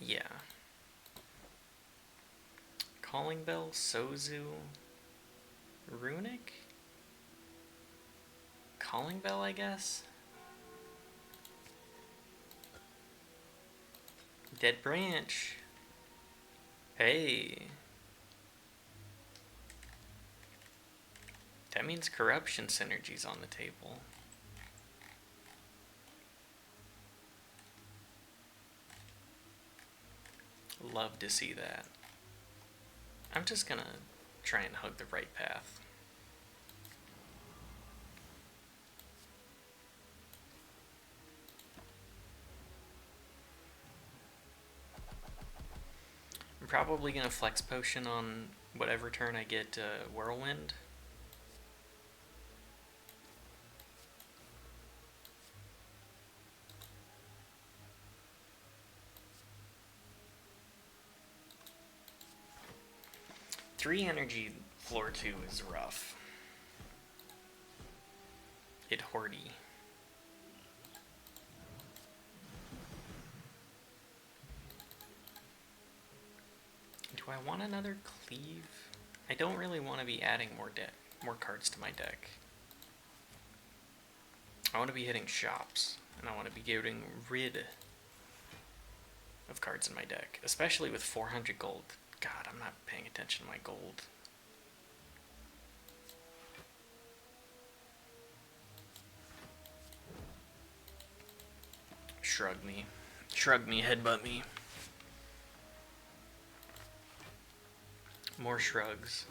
Yeah. Calling Bell, Sozu, Runic? Calling Bell, I guess? Dead Branch. Hey. That means corruption synergy's on the table. Love to see that. I'm just gonna try and hug the right path. I'm probably gonna flex potion on whatever turn I get Whirlwind. Three energy floor 2 is rough. It hoardy. Do I want another cleave? I don't really want to be adding more cards to my deck. I want to be hitting shops, and I want to be getting rid of cards in my deck, especially with 400 gold. God, I'm not paying attention to my gold. Shrug me. Shrug me, headbutt me. More shrugs.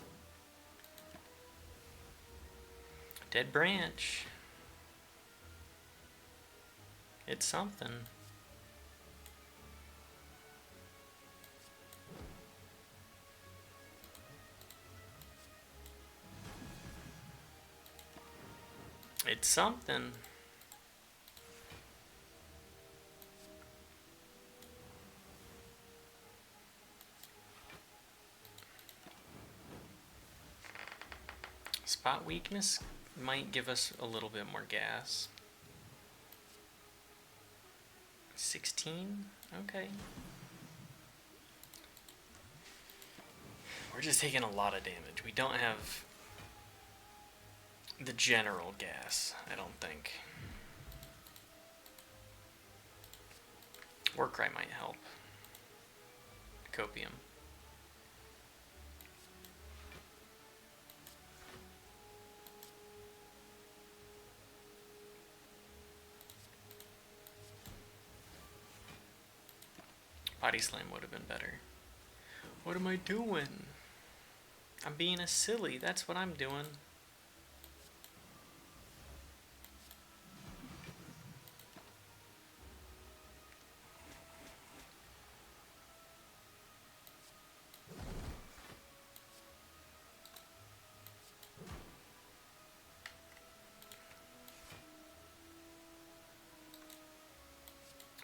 Dead Branch. It's something. It's something. Spot weakness might give us a little bit more gas. 16? Okay. We're just taking a lot of damage. We don't have the general gas, I don't think. Warcry might help. Copium. Body Slam would have been better. What am I doing? I'm being a silly. That's what I'm doing.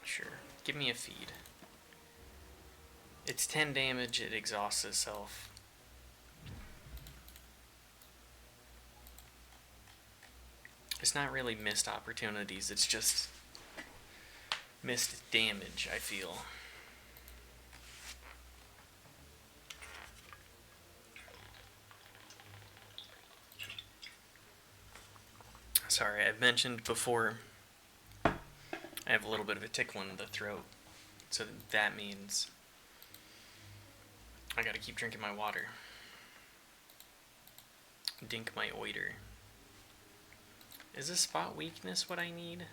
Sure. Give me a feed. It's 10 damage, it exhausts itself. It's not really missed opportunities, it's just missed damage, I feel. Sorry, I've mentioned before I have a little bit of a tickle in the throat, so that means I gotta keep drinking my water. Dink my oiter. Is this spot weakness what I need?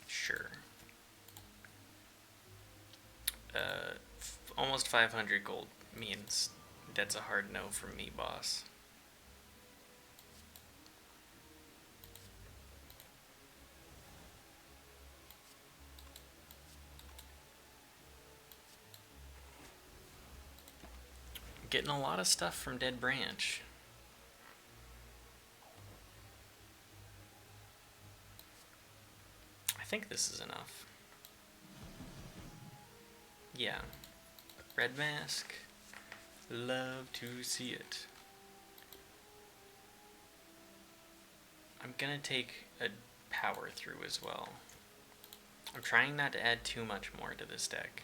Sure. Almost 500 gold means that's a hard no from me, boss. Getting a lot of stuff from Dead Branch. I think this is enough. Yeah. Red Mask. Love to see it. I'm gonna take a power through as well. I'm trying not to add too much more to this deck.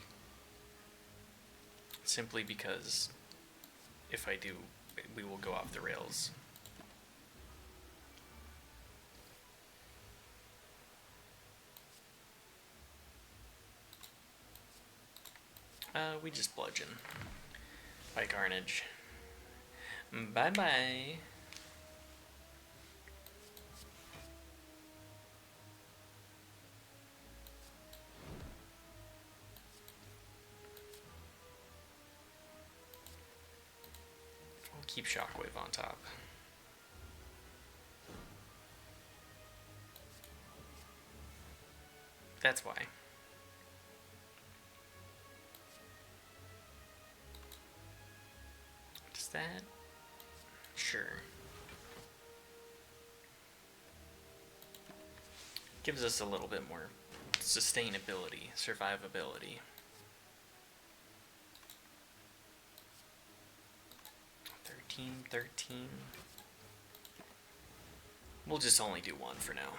Simply because if I do, we will go off the rails. We just bludgeon. By Carnage. Bye-bye. We'll keep Shockwave on top. That's why. Does that? Sure. Gives us a little bit more sustainability, survivability. 13. We'll just only do one for now.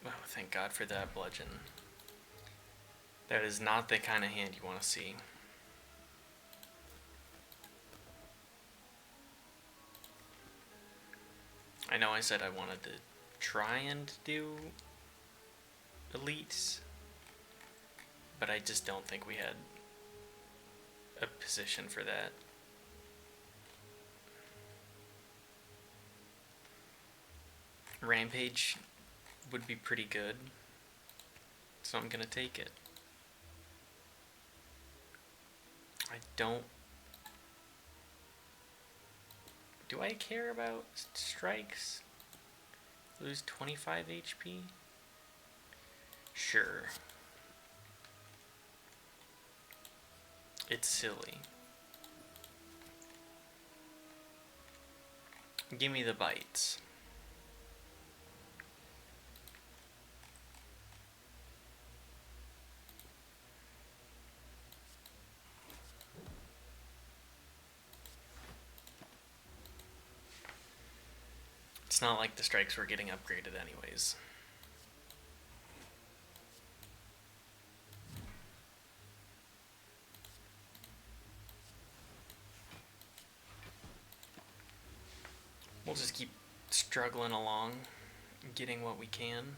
Oh, thank God for that bludgeon. That is not the kind of hand you want to see. I know I said I wanted to try and do elites, but I just don't think we had a position for that. Rampage would be pretty good, so I'm gonna take it. I don't... Do I care about strikes? Lose 25 HP? Sure. It's silly. Give me the bites. It's not like the strikes were getting upgraded anyways. We'll just keep struggling along, getting what we can.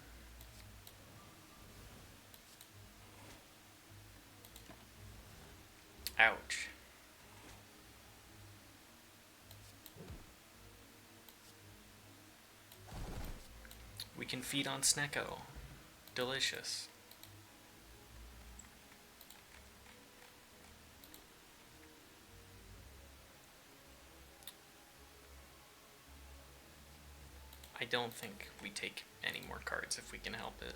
Ouch. We can feed on Snecko. Delicious. I don't think we take any more cards if we can help it.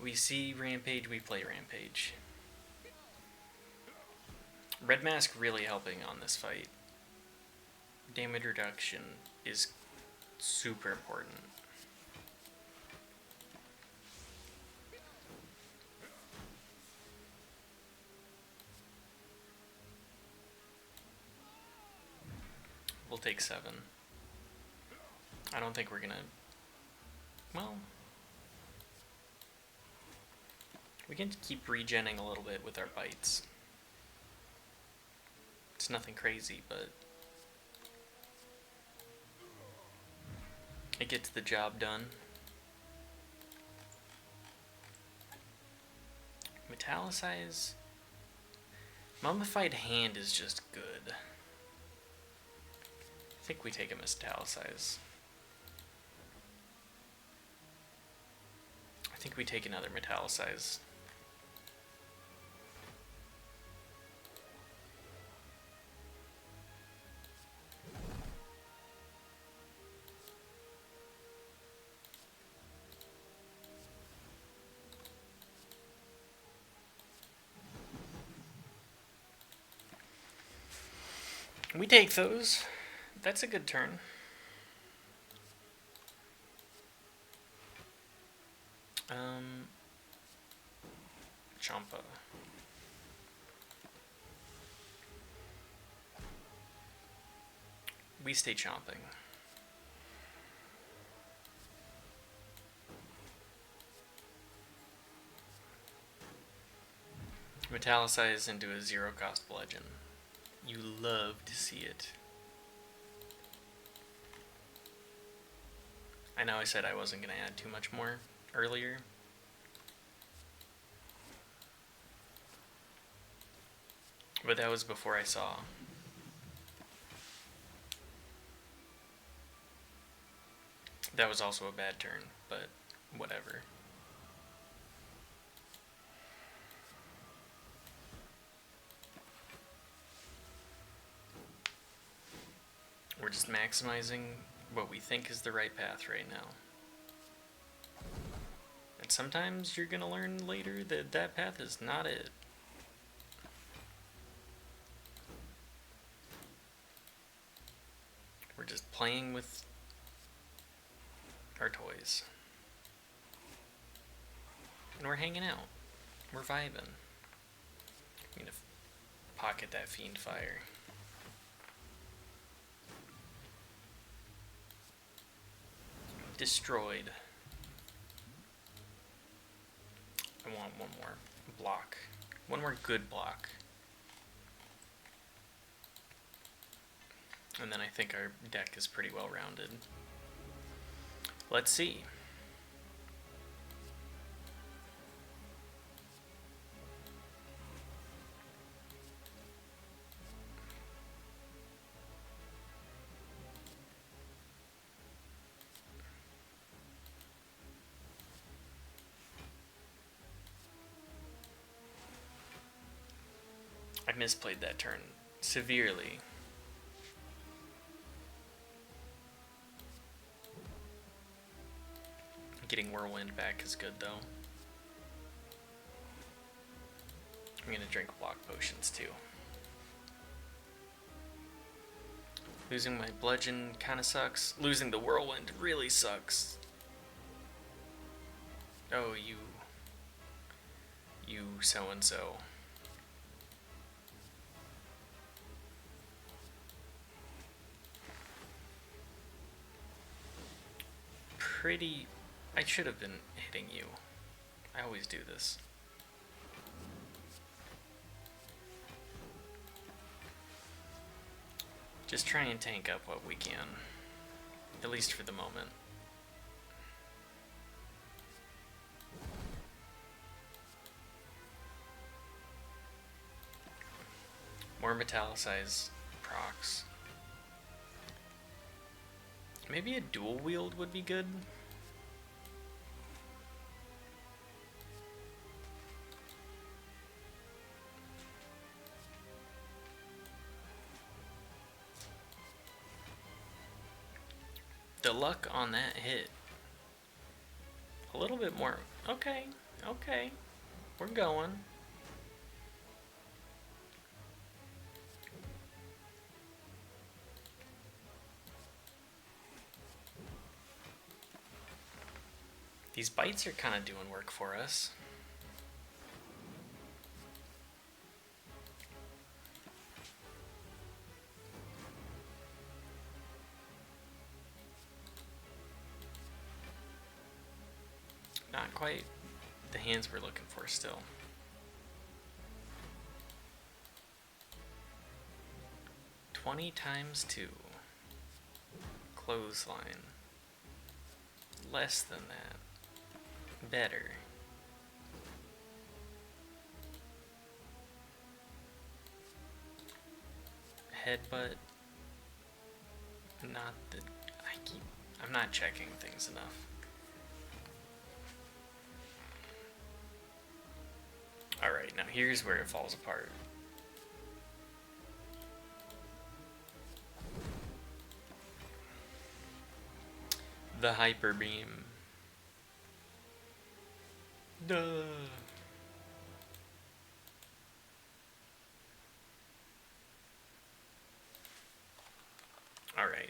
We see Rampage, we play Rampage. Red Mask really helping on this fight. Damage reduction is super important. We'll take 7. I don't think we're gonna... Well... We can keep regenning a little bit with our bites. It's nothing crazy, but... it gets the job done. Metallicize... Mummified Hand is just good. I think we take a Metallicize. I think we take another Metallicize. We take those. That's a good turn. Champa. we stay chomping. Metallicize into a 0-cost bludgeon. You love to see it. I know I said I wasn't going to add too much more earlier. But that was before I saw. That was also a bad turn, but whatever. We're just maximizing what we think is the right path right now. And sometimes you're gonna learn later that that path is not it. We're just playing with our toys. And we're hanging out. We're vibing. I'm gonna pocket that fiend fire. Destroyed. I want one more block. One more good block. And then I think our deck is pretty well rounded. Let's see. I misplayed that turn severely. Getting Whirlwind back is good though. I'm gonna drink block potions too. Losing my bludgeon kinda sucks. Losing the Whirlwind really sucks. Oh, you so-and-so. I should have been hitting you. I always do this. Just try and tank up what we can. At least for the moment. More metallicize procs. Maybe a dual wield would be good. The luck on that hit. A little bit more. Okay, okay. We're going. These bites are kind of doing work for us. Not quite the hands we're looking for still. $20 times 2. Clothesline. Less than that. Better. Headbutt. Not the... I'm not checking things enough. Alright, now here's where it falls apart. The hyper beam. Duh. Alright,